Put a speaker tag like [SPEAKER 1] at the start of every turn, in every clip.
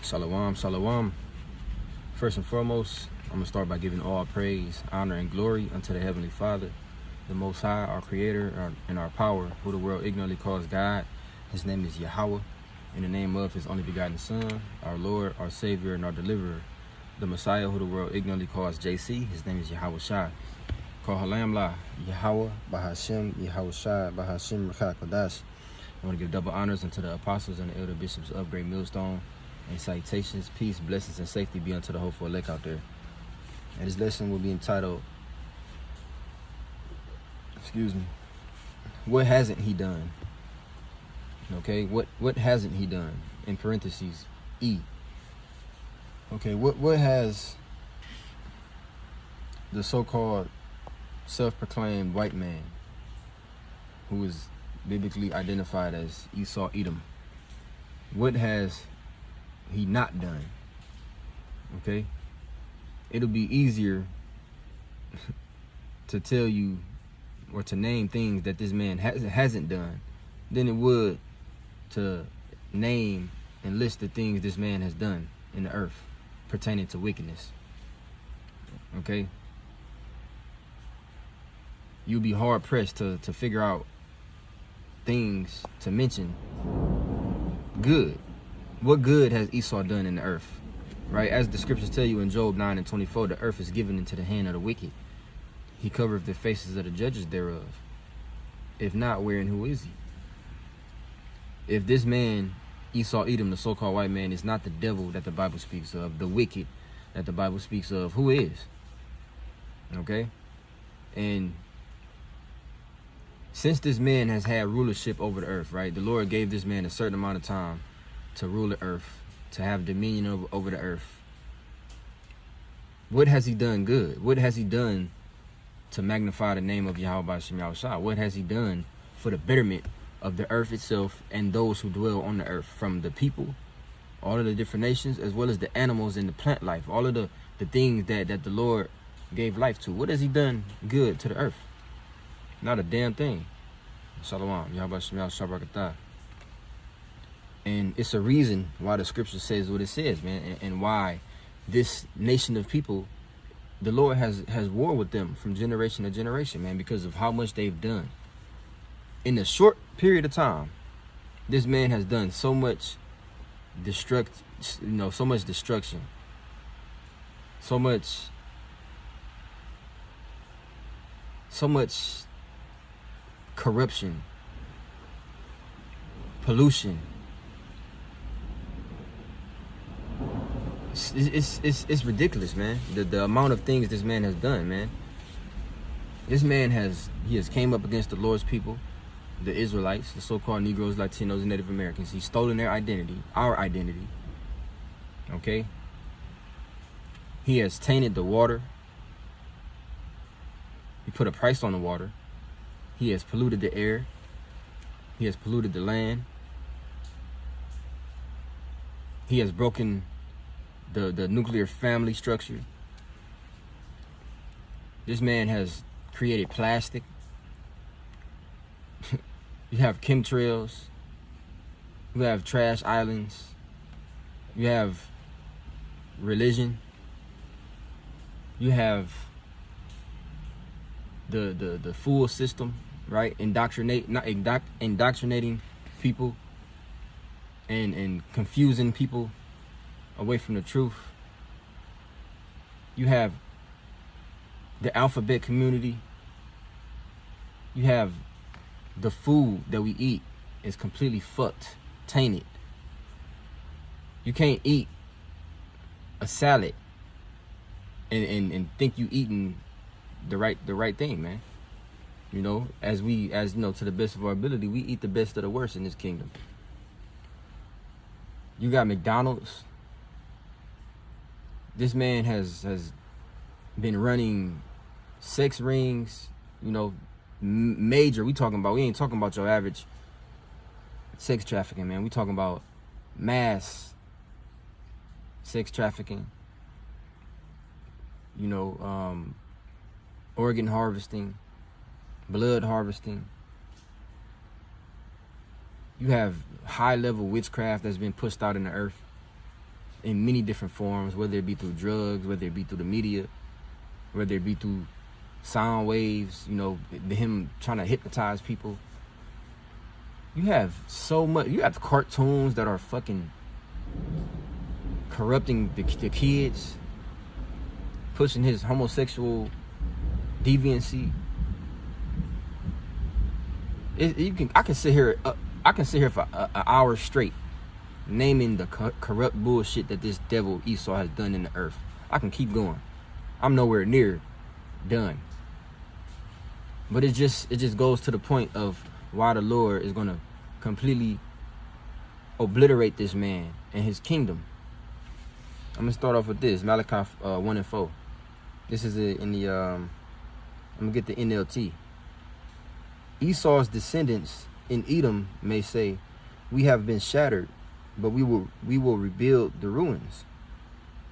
[SPEAKER 1] Shalom, shalom. First and foremost, I'm going to start by giving all praise, honor, and glory unto the Heavenly Father, the Most High, our Creator, and our power, who the world ignorantly calls God. His name is Yahweh, in the name of His only begotten Son, our Lord, our Savior, and our Deliverer, the Messiah, who the world ignorantly calls JC. His name is Yahweh Shai. Call Halam La, Yahweh, Bahashem, Yahweh Shai, Bahashem, Rechak Kodash. I want to give double honors unto the apostles and the elder bishops of Great Millstone, and salutations, peace, blessings, and safety be unto the hopeful elect out there. And this lesson will be entitled, what hasn't he done? Okay, what hasn't he done? In parentheses, E. Okay, what has the so-called self-proclaimed white man, who is biblically identified as Esau Edom, what has he not done? Okay, it'll be easier to tell you or to name things that this man hasn't done than it would to name and list the things this man has done in the earth pertaining to wickedness. Okay, you'll be hard pressed to figure out things to mention good. What good has Esau done in the earth? Right? As the scriptures tell you in Job 9:24, the earth is given into the hand of the wicked. He covereth the faces of the judges thereof. If not, where and who is he? If this man, Esau Edom, the so-called white man, is not the devil that the Bible speaks of, the wicked that the Bible speaks of, who is? Okay? And since this man has had rulership over the earth, right? The Lord gave this man a certain amount of time to rule the earth, to have dominion over the earth. What has he done good? What has he done to magnify the name of Yahweh B'Shem Yahushua? What has he done for the betterment of the earth itself and those who dwell on the earth, from the people, all of the different nations, as well as the animals and the plant life, all of the things that the Lord gave life to? What has he done good to the earth? Not a damn thing. Shalom. Yahweh B'Shem Yahushua Barakatah. And it's a reason why the scripture says what it says, man, and why this nation of people, the Lord has war with them from generation to generation, man, because of how much they've done. In a short period of time, this man has done so much so much destruction, so much corruption, pollution. It's ridiculous, man. The amount of things this man has done, man. This man has came up against the Lord's people, the Israelites, the so-called Negroes, Latinos, and Native Americans. He's stolen their identity, our identity. Okay? He has tainted the water. He put a price on the water. He has polluted the air. He has polluted the land. He has broken the nuclear family structure. This man has created plastic. You have chemtrails. You have trash islands. You have religion. You have the fool system, right? Indoctrinating people and confusing people away from the truth. You have the alphabet community. You have the food that we eat is completely fucked, tainted. You can't eat a salad and think you eating the right thing, man. You know, as you know, to the best of our ability, we eat the best of the worst in this kingdom. You got McDonald's. This man has been running sex rings, you know, major. We ain't talking about your average sex trafficking, man. We talking about mass sex trafficking, you know, organ harvesting, blood harvesting. You have high-level witchcraft that's been pushed out in the earth. in many different forms, whether it be through drugs, whether it be through the media, whether it be through sound waves, you know, him trying to hypnotize people. You have so much. You have cartoons that are fucking corrupting the kids, pushing his homosexual deviancy. I can sit here for an hour straight naming the corrupt bullshit that this devil Esau has done in the earth. I can keep going. I'm nowhere near done. But it just goes to the point of why the Lord is going to completely obliterate this man and his kingdom. I'm going to start off with this, Malachi 1 and 4. This is in the, I'm going to get the NLT. Esau's descendants in Edom may say, we have been shattered, but we will rebuild the ruins.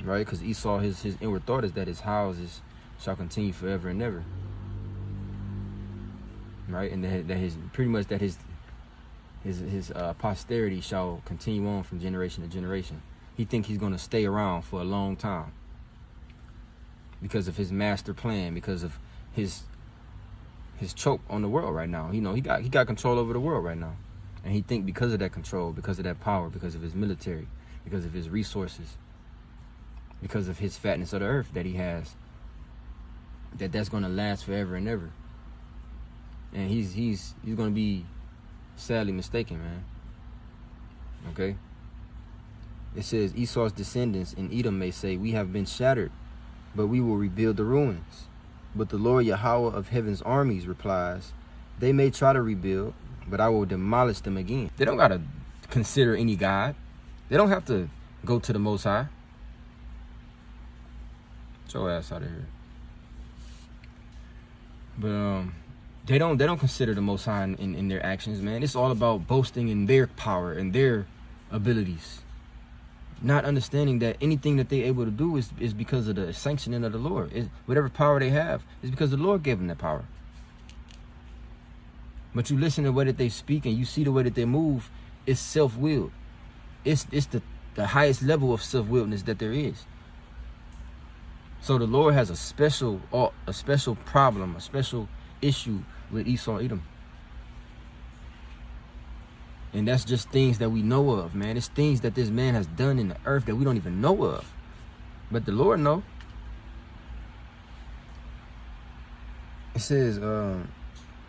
[SPEAKER 1] Right? Because Esau, his inward thought is that his houses shall continue forever and ever. Right? And that his posterity shall continue on from generation to generation. He think he's going to stay around for a long time because of his master plan, because of his choke on the world right now. You know, he got control over the world right now. And he think because of that control, because of that power, because of his military, because of his resources, because of his fatness of the earth that he has, that's going to last forever and ever. And he's going to be sadly mistaken, man. Okay? It says, Esau's descendants in Edom may say, we have been shattered, but we will rebuild the ruins. But the Lord Yahweh of heaven's armies replies, they may try to rebuild, but I will demolish them again. They don't got to consider any God. They don't have to go to the Most High. Get your ass out of here. But they don't consider the Most High in their actions, man. It's all about boasting in their power and their abilities. Not understanding that anything that they're able to do is because of the sanctioning of the Lord. Whatever power they have is because the Lord gave them that power. But you listen to the way that they speak and you see the way that they move, it's self-willed. It's the highest level of self-willedness that there is. So the Lord has a special problem, a special issue with Esau Edom. And that's just things that we know of, man. It's things that this man has done in the earth that we don't even know of. But the Lord know. It says,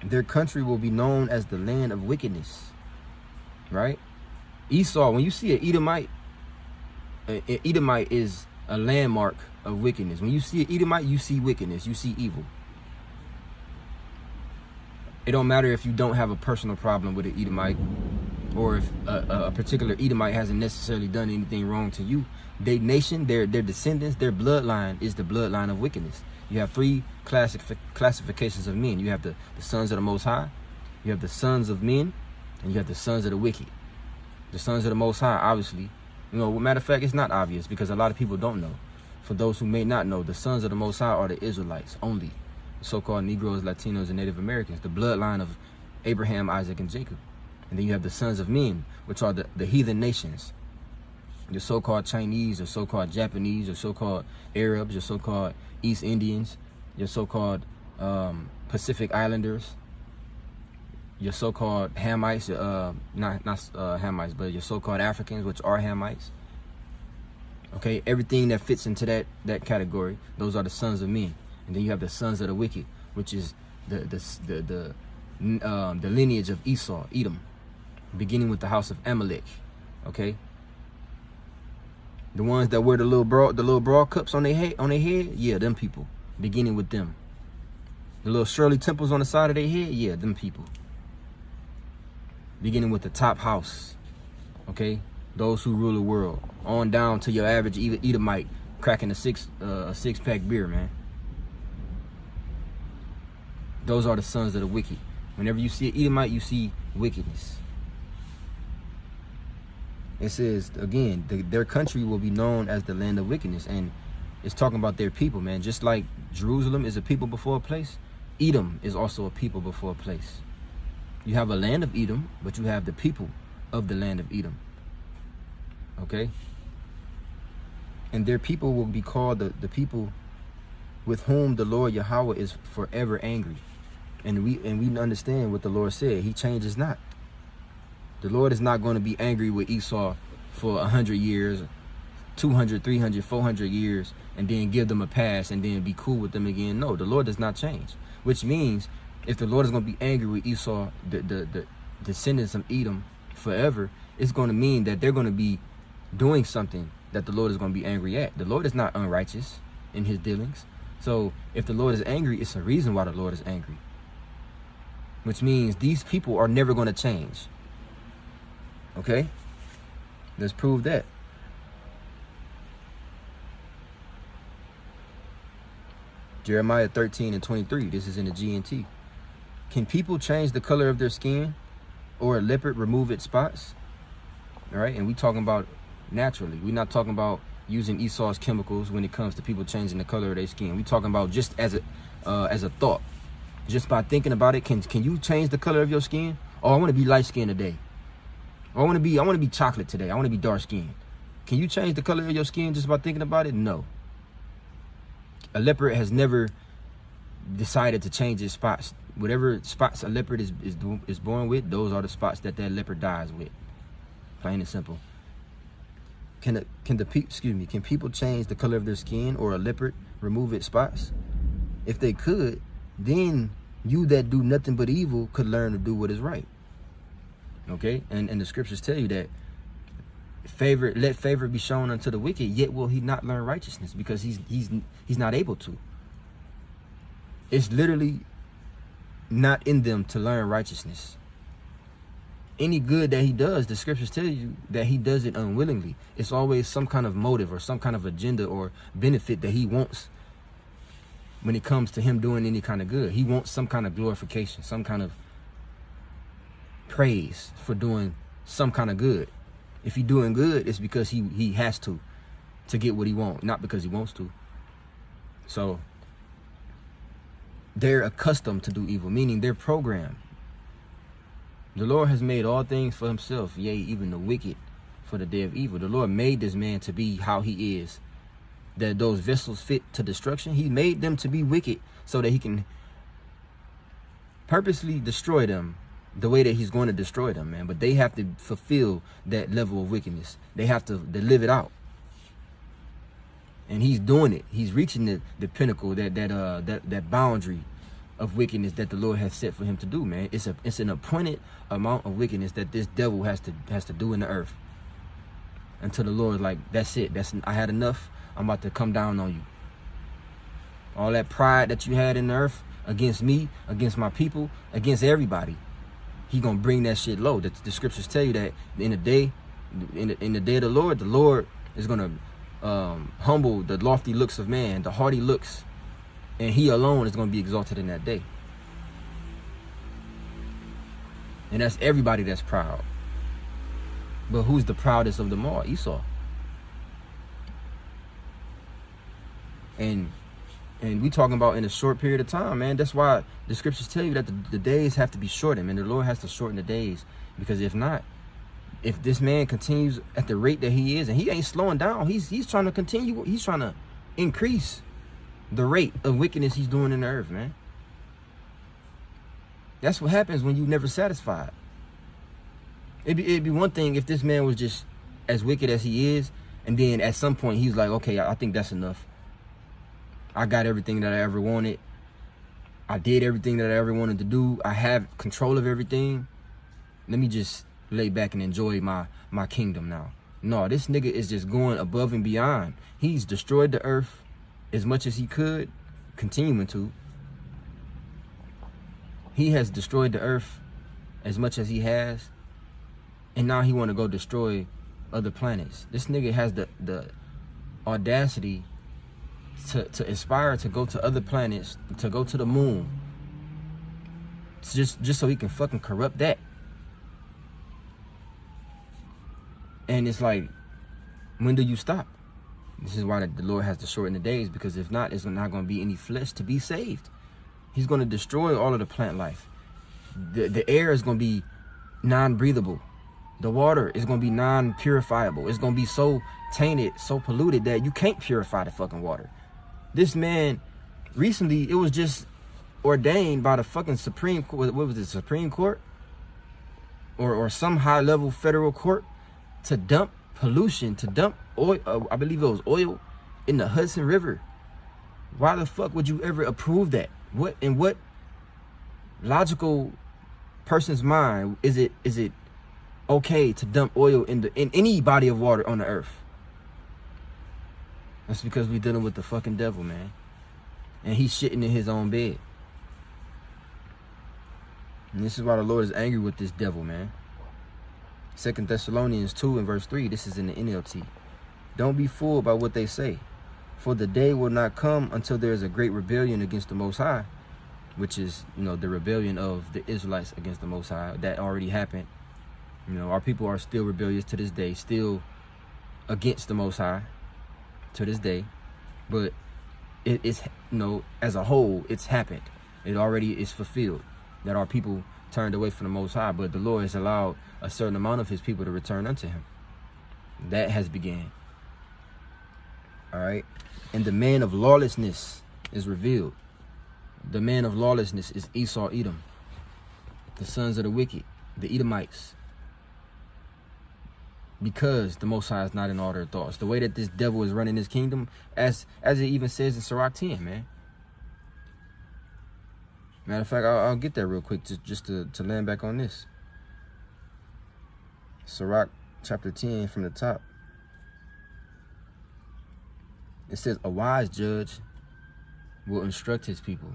[SPEAKER 1] their country will be known as the land of wickedness. Right? Esau, when you see an Edomite is a landmark of wickedness. When you see an Edomite, you see wickedness. You see evil. It don't matter if you don't have a personal problem with an Edomite, or if a particular Edomite hasn't necessarily done anything wrong to you. Their nation, their descendants, their bloodline is the bloodline of wickedness. You have three classifications of men. You have the sons of the Most High, you have the sons of men, and you have the sons of the wicked. The sons of the Most High, obviously, you know, matter of fact, it's not obvious because a lot of people don't know. For those who may not know, the sons of the Most High are the Israelites only. So-called Negroes, Latinos, and Native Americans, the bloodline of Abraham, Isaac, and Jacob. And then you have the sons of men, which are the heathen nations. Your so-called Chinese, your so-called Japanese, your so-called Arabs, your so-called East Indians, your so-called Pacific Islanders, your so-called Hamites, not Hamites, but your so-called Africans, which are Hamites. Okay, everything that fits into that category, those are the sons of men. And then you have the sons of the wicked, which is the lineage of Esau, Edom, beginning with the house of Amalek. Okay, the ones that wear the little broad cups on their head, yeah, them people. Beginning with them. The little Shirley temples on the side of their head, yeah, them people. Beginning with the top house. Okay, those who rule the world, on down to your average Edomite cracking a six-pack beer, man. Those are the sons of the wicked. Whenever you see an Edomite, you see wickedness. It says, again, their country will be known as the land of wickedness. And it's talking about their people, man. Just like Jerusalem is a people before a place, Edom is also a people before a place. You have a land of Edom, but you have the people of the land of Edom. Okay? And their people will be called the people with whom the Lord Yahweh is forever angry. And we understand what the Lord said. He changes not. The Lord is not going to be angry with Esau for 100 years, 200, 300, 400 years, and then give them a pass and then be cool with them again. No, the Lord does not change. Which means if the Lord is going to be angry with Esau, the descendants of Edom forever, it's going to mean that they're going to be doing something that the Lord is going to be angry at. The Lord is not unrighteous in his dealings. So if the Lord is angry, it's a reason why the Lord is angry. Which means these people are never going to change. Okay? Let's prove that. Jeremiah 13:23. This is in the GNT. Can people change the color of their skin, or a leopard remove its spots? All right, and we talking about naturally. We're not talking about using Esau's chemicals when it comes to people changing the color of their skin. We're talking about just as a thought. Just by thinking about it, can you change the color of your skin? Oh, I want to be light skinned today. Or I want to be chocolate today. I want to be dark skinned. Can you change the color of your skin just by thinking about it? No. A leopard has never decided to change its spots. Whatever spots a leopard is born with, those are the spots that leopard dies with. Plain and simple. Can people change the color of their skin, or a leopard remove its spots? If they could, then you that do nothing but evil could learn to do what is right. Okay, and the scriptures tell you that let favor be shown unto the wicked, yet will he not learn righteousness, because he's not able to. It's literally not in them to learn righteousness. Any good that he does, the scriptures tell you that he does it unwillingly. It's always some kind of motive or some kind of agenda or benefit that he wants when it comes to him doing any kind of good. He wants some kind of glorification, some kind of praise for doing some kind of good. If he's doing good, it's because he has to get what he wants, not because he wants to. So they're accustomed to do evil, meaning they're programmed. The Lord has made all things for himself, yea, even the wicked for the day of evil. The Lord made this man to be how he is, that those vessels fit to destruction. He made them to be wicked so that he can purposely destroy them the way that he's going to destroy them, man. But they have to fulfill that level of wickedness. They have to live it out. And he's doing it. He's reaching the pinnacle, that boundary of wickedness that the Lord has set for him to do, man. It's an appointed amount of wickedness that this devil has to do in the earth. Until the Lord, like, that's it. I had enough. I'm about to come down on you. All that pride that you had in the earth against me, against my people, against everybody, he gonna bring that shit low. The scriptures tell you that in the day of the Lord is gonna humble the lofty looks of man, the haughty looks, and he alone is gonna be exalted in that day. And that's everybody that's proud. But who's the proudest of them all? Esau. And we talking about in a short period of time, man. That's why the scriptures tell you that the days have to be shortened, and the Lord has to shorten the days. Because if not, if this man continues at the rate that he is, and he ain't slowing down, he's trying to continue, he's trying to increase the rate of wickedness he's doing in the earth, man. That's what happens when you never satisfied. It'd be one thing if this man was just as wicked as he is, and then at some point he's like, okay, I think that's enough. I got everything that I ever wanted. I did everything that I ever wanted to do. I have control of everything. Let me just lay back and enjoy my kingdom now. No, this nigga is just going above and beyond. He's destroyed the earth as much as he could, continuing to. He has destroyed the earth as much as he has, and now he want to go destroy other planets. This nigga has the audacity to aspire to go to other planets, to go to the moon, just so he can fucking corrupt that. And it's like, when do you stop? This is why the Lord has to shorten the days, because if not, there's not going to be any flesh to be saved. He's going to destroy all of the plant life. The air is going to be non-breathable. The water is going to be non-purifiable. It's going to be so tainted, so polluted that you can't purify the fucking water. This man, recently, it was just ordained by the fucking Supreme Court. What was it, Supreme Court? Or some high-level federal court to dump pollution, to dump oil, I believe it was oil, in the Hudson River. Why the fuck would you ever approve that? In what logical person's mind is it okay to dump oil in any body of water on the earth? That's because we're dealing with the fucking devil, man. And he's shitting in his own bed. And this is why the Lord is angry with this devil, man. 2 Thessalonians 2 and verse 3, this is in the NLT. Don't be fooled by what they say, for the day will not come until there is a great rebellion against the Most High, which is, the rebellion of the Israelites against the Most High. That already happened. Our people are still rebellious to this day, still against the Most High to this day. But it's, as a whole, it's happened. It already is fulfilled that our people turned away from the Most High, but the Lord has allowed a certain amount of his people to return unto him. That has began. All right. And the man of lawlessness is revealed. The man of lawlessness is Esau, Edom, the sons of the wicked, the Edomites. Because the Most High is not in all their thoughts. The way that this devil is running his kingdom, as it even says in Sirach 10, man. Matter of fact, I'll get there real quick just to land back on this. Sirach chapter 10 from the top. It says, a wise judge will instruct his people.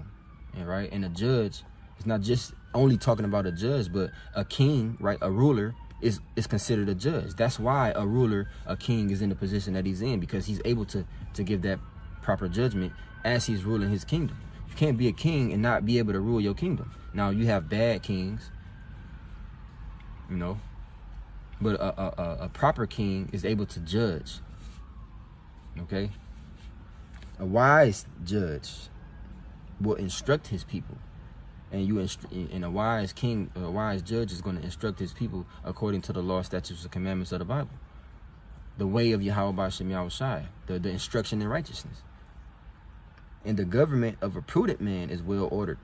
[SPEAKER 1] And a judge is not just only talking about a judge, but a king, right? A ruler is considered a judge. That's why a ruler, a king, is in the position that he's in, because he's able to give that proper judgment as he's ruling his kingdom. You can't be a king and not be able to rule your kingdom. Now, you have bad kings, but a proper king is able to judge. Okay? A wise judge will instruct his people. And a wise king, a wise judge is going to instruct his people according to the law, statutes, and commandments of the Bible. The way of Yahweh B'Shem Yahushai, the instruction in righteousness. And the government of a prudent man is well ordered.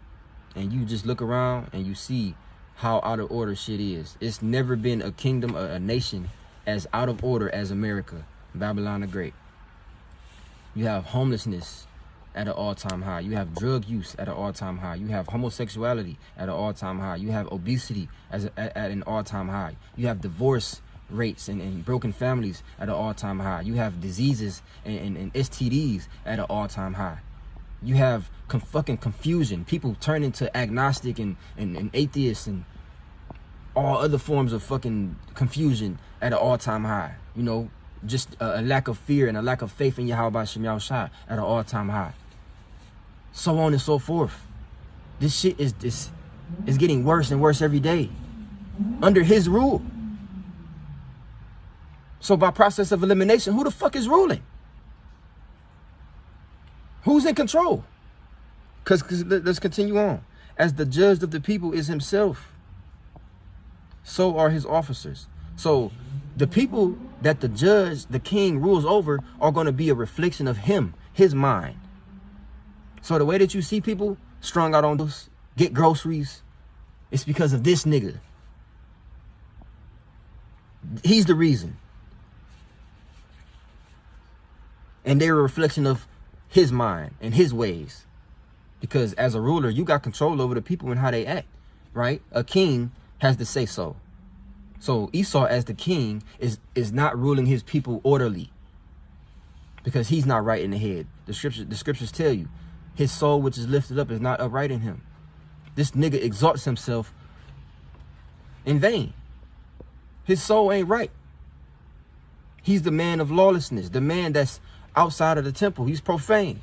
[SPEAKER 1] And you just look around and you see how out of order shit is. It's never been a kingdom, a nation as out of order as America, Babylon the Great. You have homelessness at an all-time high. You have drug use at an all-time high. You have homosexuality at an all-time high. You have obesity at an all-time high. You have divorce rates and broken families at an all-time high. You have diseases and STDs at an all-time high. You have fucking confusion. People turn into agnostic and atheists and all other forms of fucking confusion at an all-time high. Just a lack of fear and a lack of faith in Yahweh B'Shem Yahushai at an all-time high. So on and so forth. This shit is getting worse and worse every day under his rule. So by process of elimination, who the fuck is ruling? Who's in control? Because let's continue on. As the judge of the people is himself, so are his officers. So the people that the judge, the king, rules over are going to be a reflection of him, his mind. So the way that you see people strung out on those, get groceries, it's because of this nigga. He's the reason. And they're a reflection of his mind and his ways. Because as a ruler, you got control over the people and how they act, right? A king has to say so. So Esau, as the king, is not ruling his people orderly, because he's not right in the head. The scriptures tell you, his soul which is lifted up is not upright in him. This nigga exalts himself in vain. His soul ain't right. He's the man of lawlessness, the man that's outside of the temple. He's profane.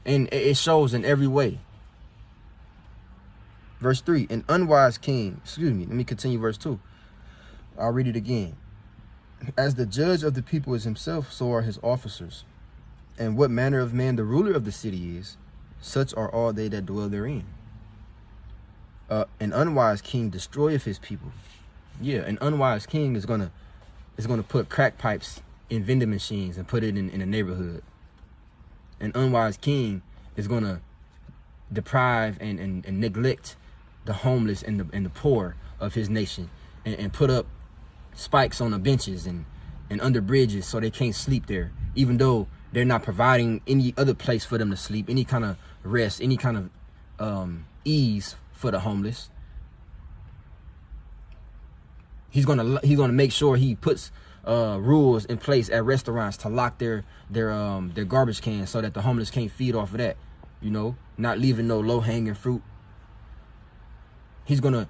[SPEAKER 1] And it shows in every way. Verse 3, an unwise king, let me continue verse 2. I'll read it again. As the judge of the people is himself, so are his officers. And what manner of man the ruler of the city is, such are all they that dwell therein. An unwise king destroyeth his people, Yeah, an unwise king is gonna put crack pipes in vending machines and put it in a neighborhood. An unwise king is gonna deprive and neglect the homeless and the poor of his nation, and put up spikes on the benches and under bridges so they can't sleep there, even though they're not providing any other place for them to sleep, any kind of rest, any kind of ease for the homeless. He's gonna make sure he puts rules in place at restaurants to lock their garbage cans so that the homeless can't feed off of that. You know, not leaving no low-hanging fruit. He's gonna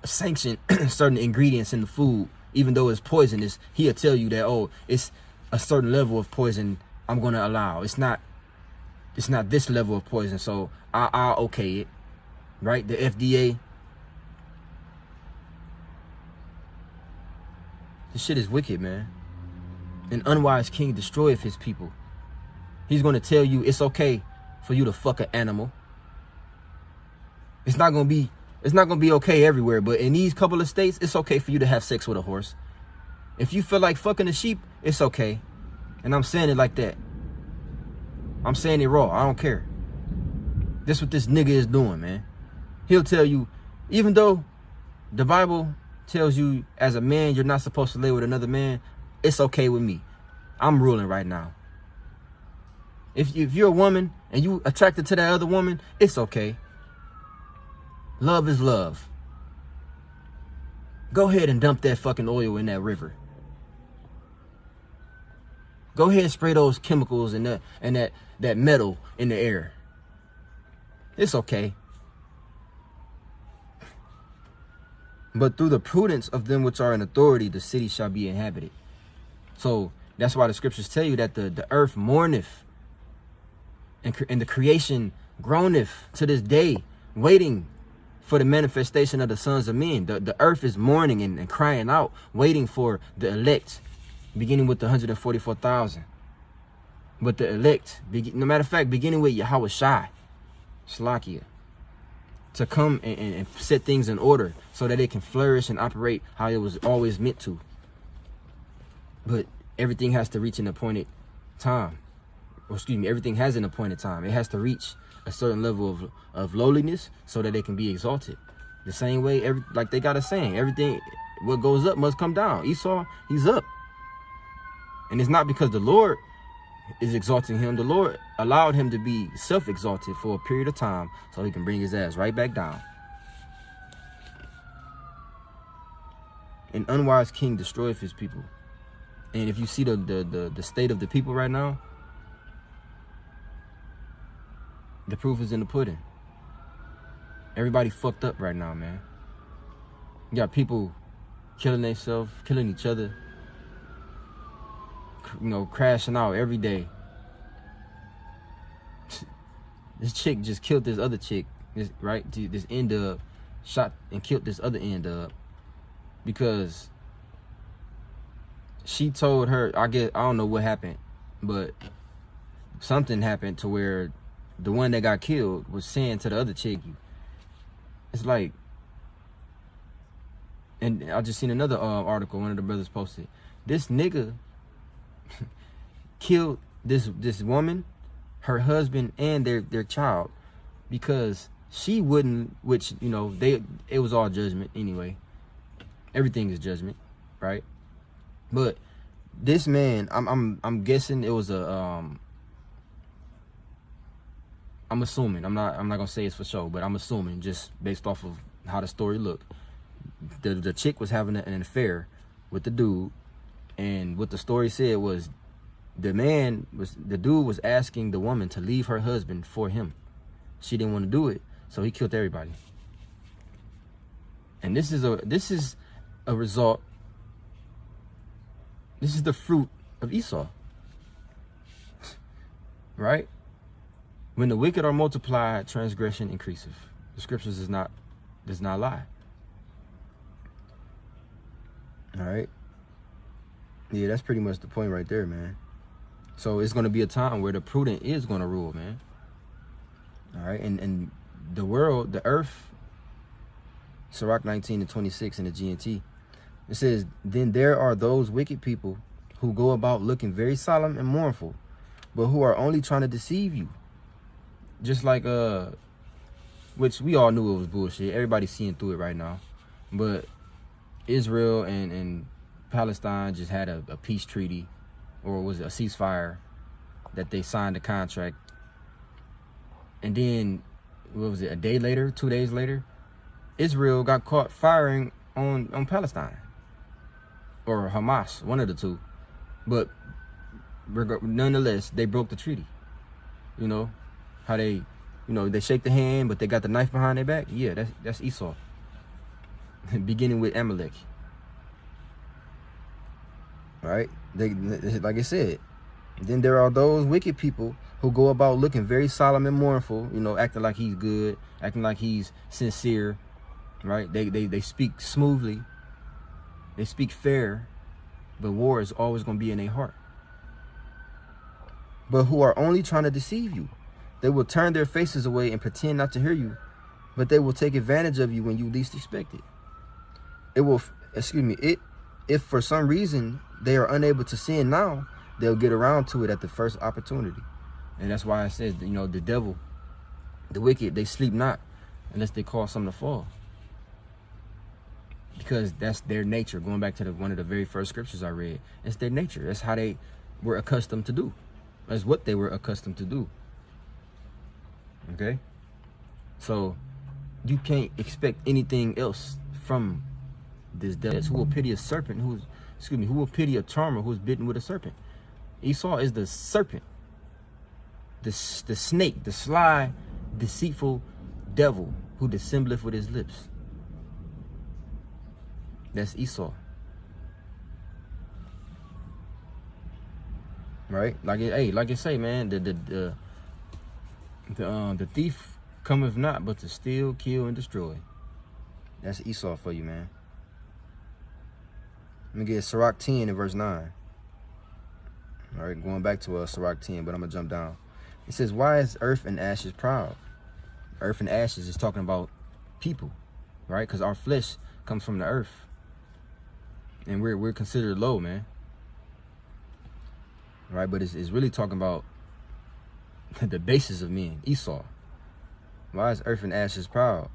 [SPEAKER 1] sanction certain ingredients in the food, even though it's poisonous. He'll tell you that, oh, it's a certain level of poison I'm gonna allow. It's not this level of poison, so I'll okay it, right? The FDA. This shit is wicked, man. An unwise king destroyeth his people. He's gonna tell you it's okay for you to fuck an animal. It's not gonna be okay everywhere, but in these couple of states, it's okay for you to have sex with a horse. If you feel like fucking a sheep, it's okay. And I'm saying it like that. I'm saying it raw. I don't care. This what this nigga is doing, man. He'll tell you, even though the Bible tells you as a man you're not supposed to lay with another man, it's okay with me. I'm ruling right now. If you're a woman and you attracted to that other woman, it's okay. Love is love. Go ahead and dump that fucking oil in that river. Go ahead and spray those chemicals and that metal in the air. It's okay. But through the prudence of them which are in authority, the city shall be inhabited. So that's why the scriptures tell you that the earth mourneth, and the creation groaneth to this day, waiting for the manifestation of the sons of men. The earth is mourning and crying out, waiting for the elect, beginning with the 144,000. But the elect, no matter of fact, beginning with Yahweh Shai, Slakia, to come and set things in order so that it can flourish and operate how it was always meant to. But everything has to reach an appointed time. Or excuse me, everything has an appointed time. It has to reach a certain level of lowliness so that it can be exalted. The same way, like they got a saying, everything, what goes up must come down. Esau, he's up. And it's not because the Lord is exalting him. The Lord allowed him to be self-exalted for a period of time so he can bring his ass right back down. An unwise king destroyeth his people. And if you see the state of the people right now, the proof is in the pudding. Everybody fucked up right now, man. You got people killing themselves, killing each other, you know, crashing out every day. This chick just killed this other chick, right? This end up shot and killed this other end up because she told her, I don't know what happened, but something happened to where the one that got killed was saying to the other chick, it's like, and I just seen another article one of the brothers posted. This nigga killed this woman, her husband, and their child because she wouldn't, which, you know, it was all judgment anyway. Everything is judgment, right? But this man, I'm guessing it was I'm assuming, I'm not gonna say it's for sure, but I'm assuming just based off of how the story looked. The chick was having an affair with the dude, and what the story said was the dude was asking the woman to leave her husband for him. She didn't want to do it, so he killed everybody. And this is a result. This is the fruit of Esau, right? When the wicked are multiplied, transgression increaseth. The scriptures does not lie. All right. Yeah, that's pretty much the point right there, man. So it's going to be a time where the prudent is going to rule, man. All right. And the world, the earth, Sirach 19:26 in the GNT, It says, then there are those wicked people who go about looking very solemn and mournful, but who are only trying to deceive you. Just like, which we all knew it was bullshit. Everybody's seeing through it right now. But Israel and Palestine just had a peace treaty, or was it a ceasefire, that they signed a contract. And then, what was it, a day later, 2 days later, Israel got caught firing on Palestine. Or Hamas, one of the two. But nonetheless, they broke the treaty. You know, how they, they shake the hand, but they got the knife behind their back. Yeah, that's Esau. Beginning with Amalek. Right? They, like I said, then there are those wicked people who go about looking very solemn and mournful, acting like he's good, acting like he's sincere, right? They speak smoothly, they speak fair, but war is always going to be in their heart. But who are only trying to deceive you. They will turn their faces away and pretend not to hear you, but they will take advantage of you when you least expect it. If for some reason they are unable to sin now, they'll get around to it at the first opportunity. And that's why it says, the devil, the wicked, they sleep not unless they cause something to fall. Because that's their nature. Going back to one of the very first scriptures I read, it's their nature. That's how they were accustomed to do. That's what they were accustomed to do. Okay? So you can't expect anything else from this devil. Who will pity a serpent who will pity a charmer who's bitten with a serpent? Esau is the serpent, the snake, the sly, deceitful devil who dissembleth with his lips. That's Esau. Right? Like I say, man, the thief cometh not but to steal, kill, and destroy. That's Esau for you, man. Let me get Sirach 10 and verse 9. All right, going back to Sirach 10, but I'm going to jump down. It says, why is earth and ashes proud? Earth and ashes is talking about people, right? Because our flesh comes from the earth. And we're considered low, man. Right? But it's really talking about the basis of men, Esau. Why is earth and ashes proud?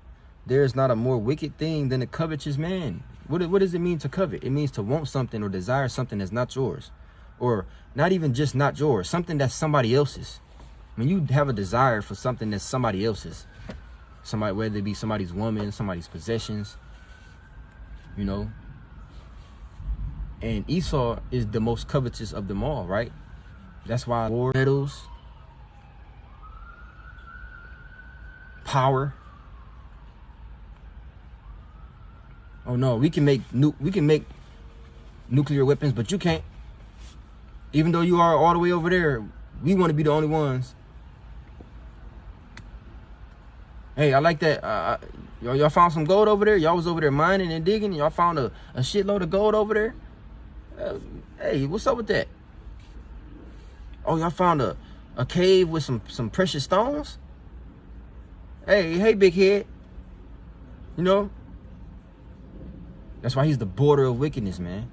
[SPEAKER 1] There is not a more wicked thing than a covetous man. What does it mean to covet? It means to want something or desire something that's not yours. Or not even just not yours, something that's somebody else's. When you have a desire for something that's somebody else's, whether it be somebody's woman, somebody's possessions, and Esau is the most covetous of them all, right? That's why war, metals, power. Oh no, we can make nuclear weapons, but you can't. Even though you are all the way over there, we want to be the only ones. Hey, I like that. Y'all found some gold over there. Y'all was over there mining and digging. Y'all found a shitload of gold over there. Hey, what's up with that? Oh, y'all found a cave with some precious stones? Hey, big head. That's why he's the border of wickedness, man.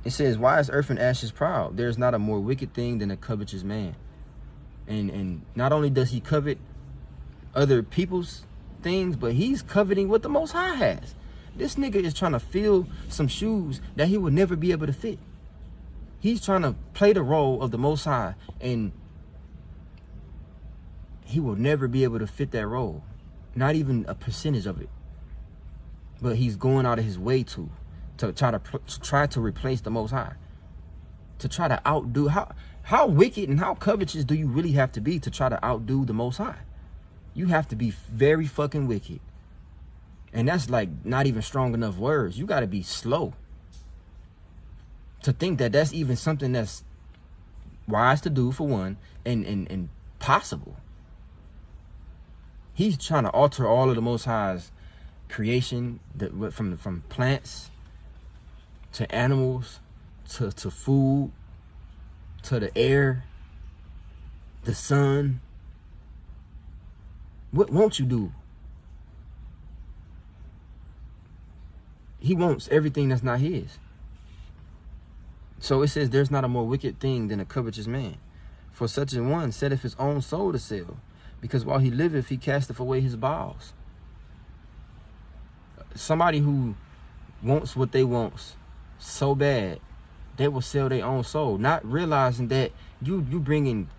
[SPEAKER 1] It says, why is earth and ashes proud? There is not a more wicked thing than a covetous man. And not only does he covet other people's things, but he's coveting what the Most High has. This nigga is trying to fill some shoes that he would never be able to fit. He's trying to play the role of the Most High, and he will never be able to fit that role. Not even a percentage of it. But he's going out of his way to try to replace the Most High. To try to outdo. How wicked and how covetous do you really have to be to try to outdo the Most High? You have to be very fucking wicked. And that's like not even strong enough words. You got to be slow to think that that's even something that's wise to do, for one, and possible. He's trying to alter all of the Most High's creation, from plants to animals to food to the air, the sun. What won't you do? he wants everything that's not his. So it says, there's not a more wicked thing than a covetous man. For such an one setteth his own soul to sell, because while he liveth, he casteth away his bowels. Somebody who wants what they want so bad, they will sell their own soul, not realizing that you bringing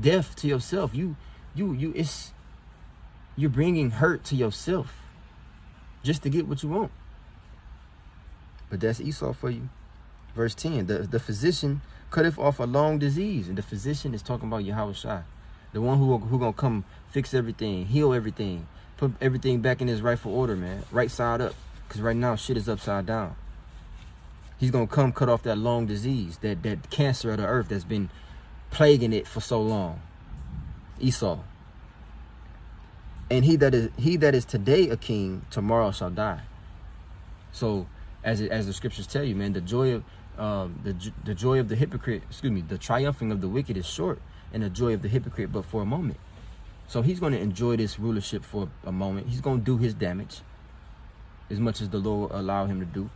[SPEAKER 1] death to yourself. You're bringing hurt to yourself just to get what you want. But that's Esau for you. Verse 10, the physician cutteth off a long disease. And the physician is talking about Yahushua, the one who gonna come fix everything, heal everything, put everything back in his rightful order, man. Right side up. Because right now, shit is upside down. He's going to come cut off that long disease, that cancer of the earth that's been plaguing it for so long. Esau. And he that is today a king, tomorrow shall die. So, as the scriptures tell you, man, the joy of the hypocrite, the triumphing of the wicked is short, and the joy of the hypocrite but for a moment. So he's going to enjoy this rulership for a moment. He's going to do his damage as much as the Lord will allow him to do.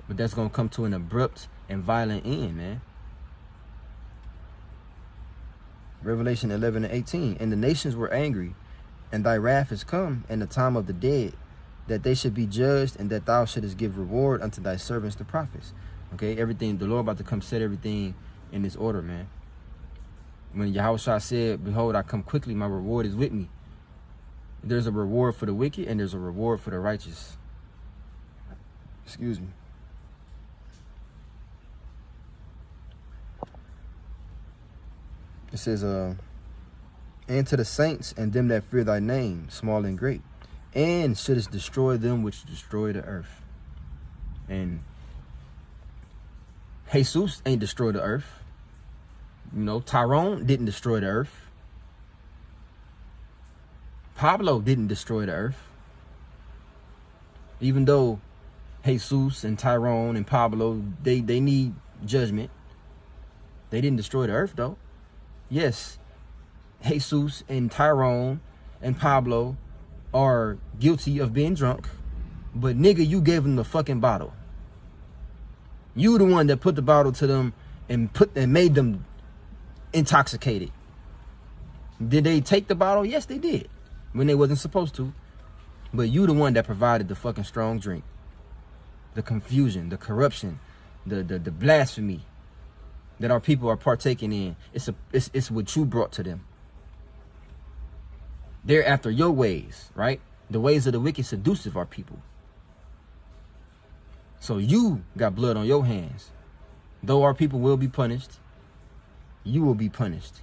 [SPEAKER 1] But that's going to come to an abrupt and violent end, man. Revelation 11:18. And the nations were angry, and thy wrath is come, and the time of the dead, that they should be judged, and that thou shouldest give reward unto thy servants the prophets. Okay, everything, the Lord about to come set everything in this order, man. When Yahushua said, behold, I come quickly, my reward is with me. There's a reward for the wicked, and there's a reward for the righteous. Excuse me. It says, and to the saints and them that fear thy name, small and great, and shouldest destroy them which destroy the earth. And Jesus ain't destroyed the earth. You know, Tyrone didn't destroy the earth. Pablo didn't destroy the earth. Even though Jesus and Tyrone and Pablo, they need judgment. They didn't destroy the earth, though. Yes, Jesus and Tyrone and Pablo are guilty of being drunk, but nigga, you gave them the fucking bottle. You the one that put the bottle to them and made them intoxicated. Did they take the bottle? Yes, they did, when they wasn't supposed to. But you the one that provided the fucking strong drink. The confusion, the corruption, the blasphemy that our people are partaking in. It's what you brought to them. They're after your ways, right? The ways of the wicked seductive our people. So you got blood on your hands. Though our people will be punished, you will be punished.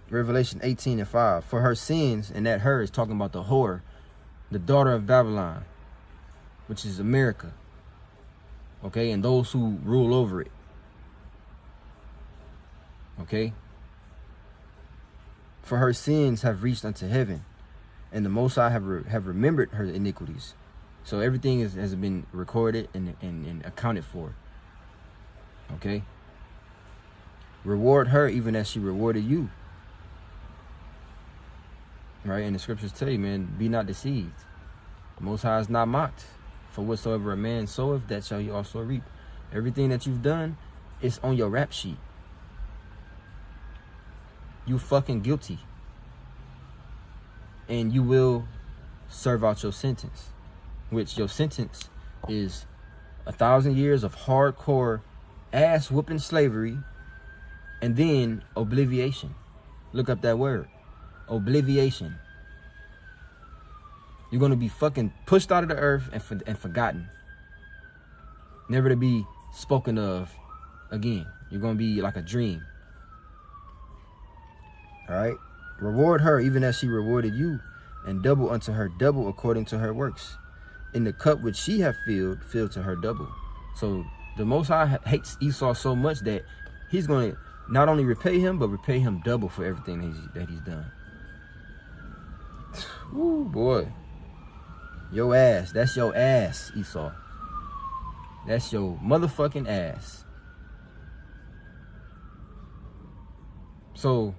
[SPEAKER 1] Revelation 18:5. For her sins, and that her is talking about the whore, the daughter of Babylon, which is America. Okay, and those who rule over it. Okay. For her sins have reached unto heaven, and the Most High have remembered her iniquities. So everything has been recorded and accounted for. Okay. Reward her even as she rewarded you. Right? And the scriptures tell you, man, be not deceived. The Most High is not mocked. For whatsoever a man soweth, that shall he also reap. Everything that you've done is on your rap sheet. You fucking guilty. And you will serve out your sentence. Which your sentence is 1,000 years of hardcore ass whooping slavery. And then obliviation. Look up that word. Obliviation. You're going to be fucking pushed out of the earth and forgotten. Never to be spoken of again. You're going to be like a dream. All right. Reward her even as she rewarded you, and double unto her double according to her works. In the cup which she hath filled, fill to her double. So the Most High hates Esau so much that he's going to not only repay him, but repay him double for everything that he's done. Ooh, boy. Your ass. That's your ass, Esau. That's your motherfucking ass. So,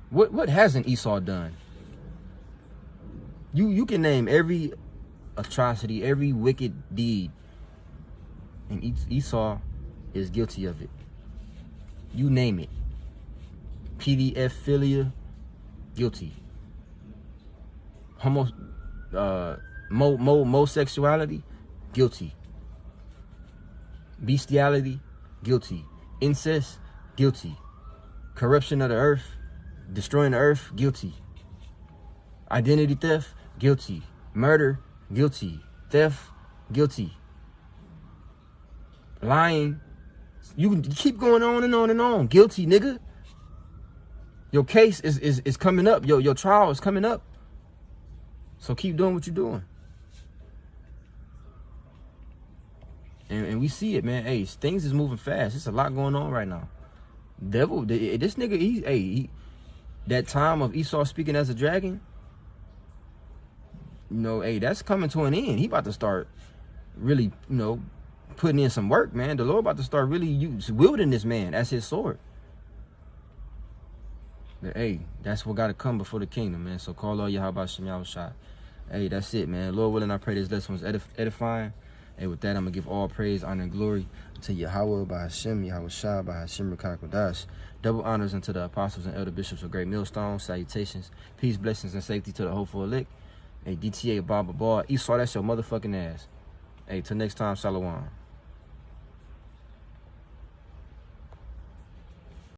[SPEAKER 1] what hasn't Esau done? You can name every atrocity, every wicked deed, and Esau is guilty of it. You name it. Pedophilia, guilty. Homosexuality, guilty. Bestiality, guilty. Incest, guilty. Corruption of the earth, destroying the earth, guilty. Identity theft, guilty. Murder, guilty. Theft, guilty. Lying, you can keep going on and on and on. Guilty, nigga. Your case is coming up. Your trial is coming up. So keep doing what you're doing. And we see it, man. Hey, things is moving fast. There's a lot going on right now. Devil, this nigga, that time of Esau speaking as a dragon, you know, hey, that's coming to an end. He about to start really, you know, putting in some work, man. The Lord about to start really wielding this man as his sword. But, hey, that's what got to come before the kingdom, man. So call all Yahweh Shem Yahushua. Hey, that's it, man. Lord willing, I pray this lesson was edifying. Hey, with that, I'm going to give all praise, honor, and glory to Yahweh by Hashem, Yahushua by Hashem Rakakodash. Double honors unto the apostles and elder bishops of Great Millstone. Salutations, peace, blessings, and safety to the hopeful elect. Hey, DTA, Baba Bar, Esau, that's your motherfucking ass. Hey, till next time, Shalom.